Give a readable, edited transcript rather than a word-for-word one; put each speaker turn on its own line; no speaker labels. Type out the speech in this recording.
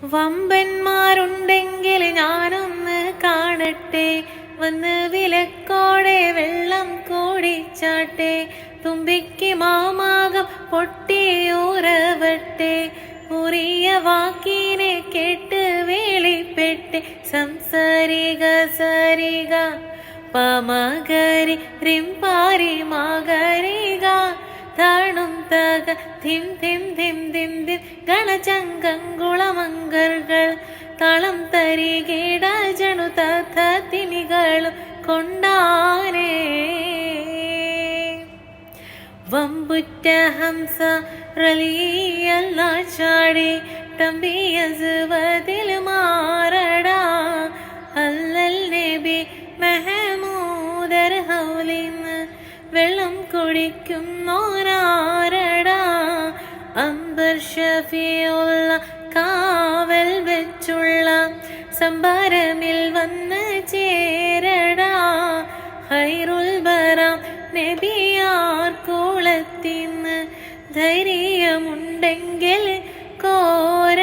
വമ്പന്മാരുണ്ടെങ്കിൽ ഞാനൊന്ന് കാണട്ടെ, വന്ന് വിലക്കോടെ വെള്ളം കൂടിച്ചാട്ടെ, തുമ്പിക്ക് മാമാകം പൊട്ടിയൂറവട്ടെ, ഉറിയ വാക്കിനെ കേട്ട് വേളിപ്പെട്ട് സംസാരിക സരിക പമകരി റിംപാരി മകരിക താണും തക ധിം ധിം ധിം ധിം ധിം ഗണചങ്കങ്കുളമങ്കർകൾ തളം തരികേട ജണു തഥ തിമികളും കൊണ്ടാനേ. വമ്പുറ്റ ഹംസ റലിയല്ല ചാടി തമ്പിയസുവതിൽ മാറടാ, അല്ലൽ നബി മെഹമൂദർ ഹൗലിന്ന് വെള്ളം കുടിക്കുന്നോരാരടാ, അംബർ ഷഫിയുള്ള കാവൽ വെച്ചുള്ള സംഭാരമിൽ വന്ന് ചേരടാ, ഹൈറുൽ ബറാം നബിയാർ കോളത്തിന്ന് ധൈര്യമുണ്ടെങ്കിൽ കോര